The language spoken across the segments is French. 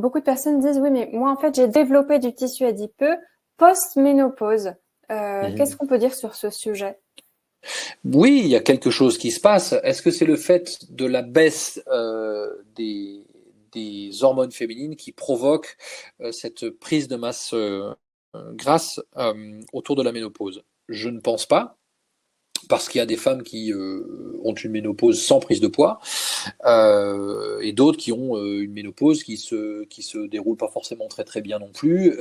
beaucoup de personnes disent, oui, mais moi, en fait, j'ai développé du tissu adipeux post-ménopause. Qu'est-ce Mhm. qu'on peut dire sur ce sujet? Oui, il y a quelque chose qui se passe. Est-ce que c'est le fait de la baisse des hormones féminines qui provoque cette prise de masse grasse autour de la ménopause? Je ne pense pas. Parce qu'il y a des femmes qui ont une ménopause sans prise de poids et d'autres qui ont une ménopause qui se déroule pas forcément très très bien non plus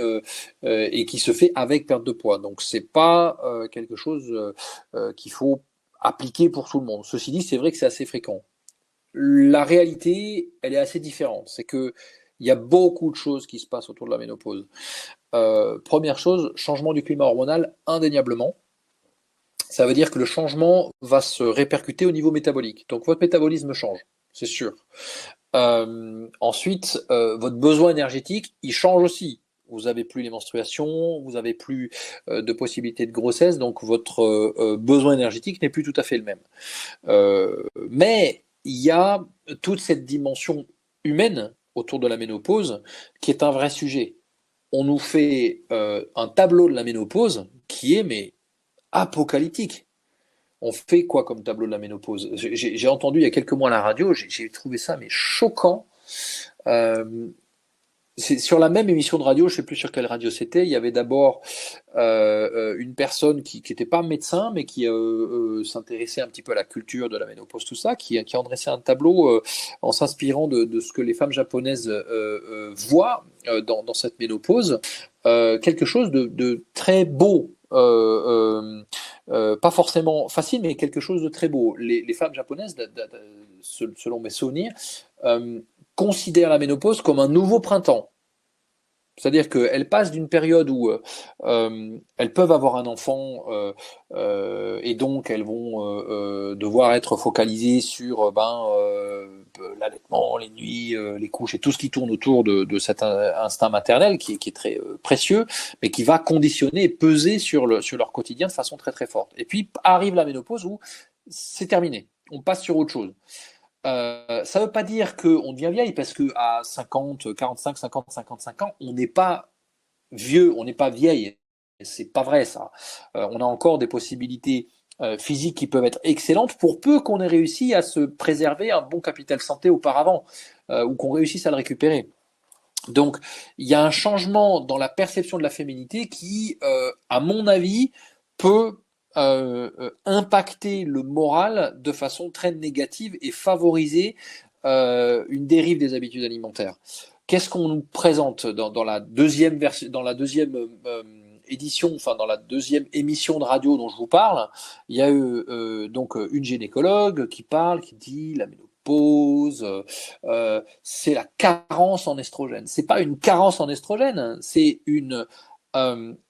et qui se fait avec perte de poids. Donc c'est pas quelque chose qu'il faut appliquer pour tout le monde. Ceci dit, c'est vrai que c'est assez fréquent. La réalité, elle est assez différente. C'est que il y a beaucoup de choses qui se passent autour de la ménopause. Première chose, changement du climat hormonal, indéniablement. Ça veut dire que le changement va se répercuter au niveau métabolique. Donc votre métabolisme change, c'est sûr. Ensuite, votre besoin énergétique, il change aussi. Vous avez plus les menstruations, vous avez plus de possibilités de grossesse, donc votre besoin énergétique n'est plus tout à fait le même. Mais il y a toute cette dimension humaine autour de la ménopause qui est un vrai sujet. On nous fait un tableau de la ménopause qui est mais apocalyptique. On fait quoi comme tableau de la ménopause? J'ai entendu il y a quelques mois à la radio, j'ai trouvé ça mais choquant. Euh, c'est sur la même émission de radio, je sais plus sur quelle radio c'était. Il y avait d'abord une personne qui n'était pas médecin, mais qui s'intéressait un petit peu à la culture de la ménopause, tout ça, qui a dressé un tableau en s'inspirant de ce que les femmes japonaises voient dans cette ménopause, quelque chose de très beau. Pas forcément facile, mais quelque chose de très beau. Les femmes japonaises, selon mes souvenirs, euh, considèrent la ménopause comme un nouveau printemps. C'est-à-dire qu'elles passent d'une période où elles peuvent avoir un enfant et donc elles vont devoir être focalisées sur l'allaitement, les nuits, les couches et tout ce qui tourne autour de cet instinct maternel qui est très précieux, mais qui va conditionner et peser sur leur quotidien de façon très très forte. Et puis arrive la ménopause où c'est terminé, on passe sur autre chose. Ça ne veut pas dire qu'on devient vieille, parce qu'à 50, 45, 50, 55 ans, on n'est pas vieux, on n'est pas vieille. C'est pas vrai ça. On a encore des possibilités physiques qui peuvent être excellentes pour peu qu'on ait réussi à se préserver un bon capital santé auparavant ou qu'on réussisse à le récupérer. Donc il y a un changement dans la perception de la féminité qui, à mon avis, peut impacter le moral de façon très négative et favoriser une dérive des habitudes alimentaires. Qu'est-ce qu'on nous présente dans la deuxième version, dans la deuxième édition, enfin dans la deuxième émission de radio dont je vous parle? Il y a eu donc une gynécologue qui parle, qui dit la ménopause, c'est la carence en estrogène. C'est pas une carence en estrogène, c'est une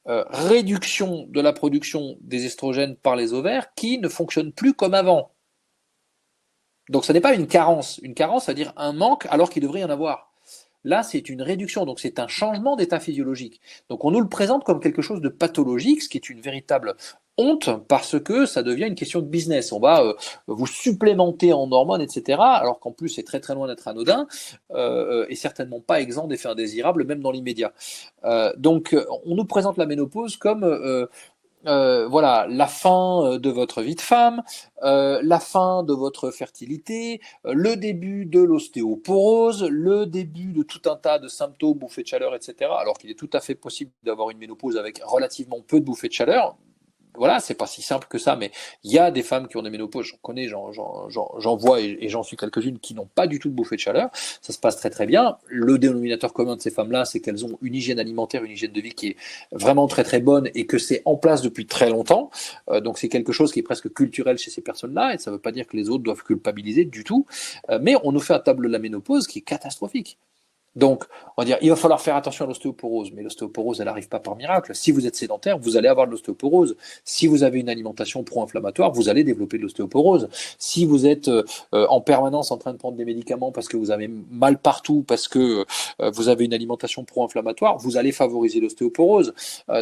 réduction de la production des estrogènes par les ovaires qui ne fonctionne plus comme avant. Donc ce n'est pas une carence. Une carence, c'est-à-dire un manque alors qu'il devrait y en avoir. Là, c'est une réduction, donc c'est un changement d'état physiologique. Donc on nous le présente comme quelque chose de pathologique, ce qui est une véritable honte, parce que ça devient une question de business. On va vous supplémenter en hormones, etc., alors qu'en plus c'est très très loin d'être anodin, et certainement pas exempt d'effets indésirables, même dans l'immédiat. Donc on nous présente la ménopause comme voilà, la fin de votre vie de femme, la fin de votre fertilité, le début de l'ostéoporose, le début de tout un tas de symptômes, bouffées de chaleur, etc. Alors qu'il est tout à fait possible d'avoir une ménopause avec relativement peu de bouffées de chaleur. Voilà, c'est pas si simple que ça, mais il y a des femmes qui ont des ménopauses, j'en connais, j'en vois et j'en suis quelques-unes qui n'ont pas du tout de bouffée de chaleur. Ça se passe très très bien. Le dénominateur commun de ces femmes-là, c'est qu'elles ont une hygiène alimentaire, une hygiène de vie qui est vraiment très très bonne et que c'est en place depuis très longtemps. Donc c'est quelque chose qui est presque culturel chez ces personnes-là, et ça ne veut pas dire que les autres doivent culpabiliser du tout. Mais on nous fait un tableau de la ménopause qui est catastrophique. Donc, on va dire, il va falloir faire attention à l'ostéoporose, mais l'ostéoporose, elle n'arrive pas par miracle. Si vous êtes sédentaire, vous allez avoir de l'ostéoporose. Si vous avez une alimentation pro-inflammatoire, vous allez développer de l'ostéoporose. Si vous êtes en permanence en train de prendre des médicaments parce que vous avez mal partout, parce que vous avez une alimentation pro-inflammatoire, vous allez favoriser l'ostéoporose.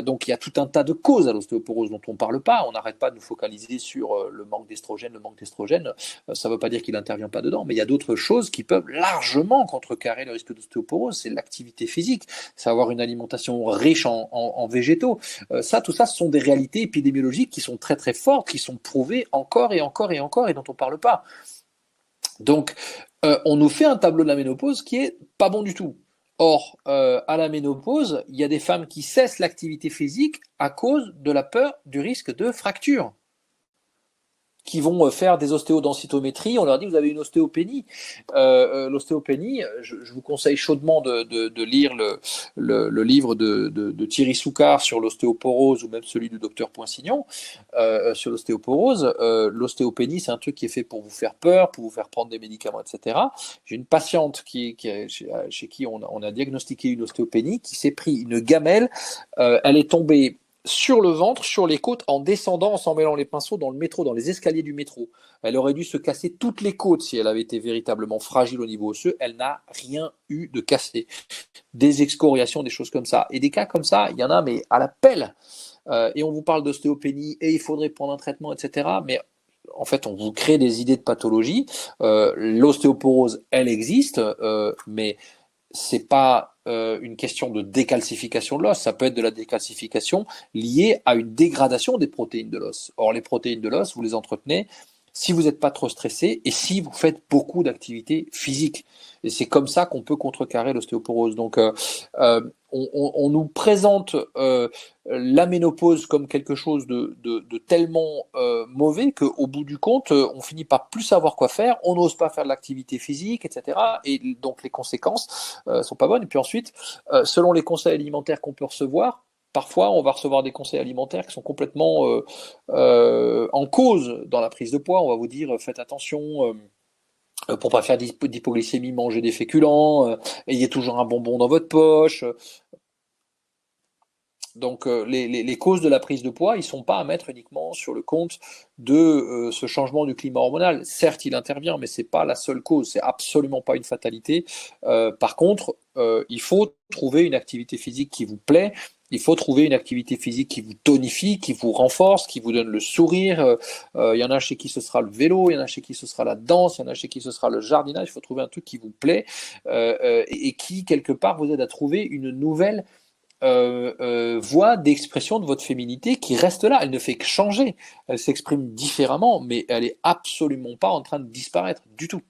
Donc, il y a tout un tas de causes à l'ostéoporose dont on ne parle pas. On n'arrête pas de nous focaliser sur le manque d'estrogène. Le manque d'estrogène, ça ne veut pas dire qu'il n'intervient pas dedans, mais il y a d'autres choses qui peuvent largement contrecarrer le risque d'ostéoporose l'ostéoporose, c'est l'activité physique, c'est avoir une alimentation riche en végétaux. Tout ça, ce sont des réalités épidémiologiques qui sont très très fortes, qui sont prouvées encore et encore et encore et dont on ne parle pas. Donc, on nous fait un tableau de la ménopause qui est pas bon du tout. Or, à la ménopause, il y a des femmes qui cessent l'activité physique à cause de la peur du risque de fracture, qui vont faire des ostéodensitométries, on leur dit vous avez une ostéopénie. L'ostéopénie, je vous conseille chaudement de lire le livre de Thierry Soucard sur l'ostéoporose ou même celui du docteur Poinsignon sur l'ostéoporose. L'ostéopénie, c'est un truc qui est fait pour vous faire peur, pour vous faire prendre des médicaments, etc. J'ai une patiente chez qui on a diagnostiqué une ostéopénie, qui s'est pris une gamelle, elle est tombée sur le ventre, sur les côtes, en descendant, en s'en mêlant les pinceaux dans le métro, dans les escaliers du métro. Elle aurait dû se casser toutes les côtes si elle avait été véritablement fragile au niveau osseux. Elle n'a rien eu de cassé. Des excoriations, des choses comme ça. Et des cas comme ça, il y en a, mais à la pelle. Et on vous parle d'ostéopénie, et il faudrait prendre un traitement, etc. Mais en fait, on vous crée des idées de pathologie. L'ostéoporose, elle existe, mais c'est pas une question de décalcification de l'os, ça peut être de la décalcification liée à une dégradation des protéines de l'os. Or, les protéines de l'os, vous les entretenez si vous n'êtes pas trop stressé et si vous faites beaucoup d'activité physique. Et c'est comme ça qu'on peut contrecarrer l'ostéoporose. Donc, on nous présente la ménopause comme quelque chose de tellement mauvais qu'au bout du compte, on finit par plus savoir quoi faire, on n'ose pas faire de l'activité physique, etc. Et donc les conséquences sont pas bonnes. Et puis ensuite, selon les conseils alimentaires qu'on peut recevoir, parfois on va recevoir des conseils alimentaires qui sont complètement en cause dans la prise de poids. On va vous dire faites attention. Pour pas faire d'hypoglycémie, mangez des féculents, ayez toujours un bonbon dans votre poche. Donc les causes de la prise de poids, ils ne sont pas à mettre uniquement sur le compte de ce changement du climat hormonal. Certes, il intervient, mais ce n'est pas la seule cause, c'est absolument pas une fatalité. Par contre, il faut trouver une activité physique qui vous plaît. Il faut trouver une activité physique qui vous tonifie, qui vous renforce, qui vous donne le sourire. Il y en a chez qui ce sera le vélo, il y en a chez qui ce sera la danse, il y en a chez qui ce sera le jardinage. Il faut trouver un truc qui vous plaît et qui, quelque part, vous aide à trouver une nouvelle voie d'expression de votre féminité qui reste là. Elle ne fait que changer. Elle s'exprime différemment, mais elle est absolument pas en train de disparaître du tout.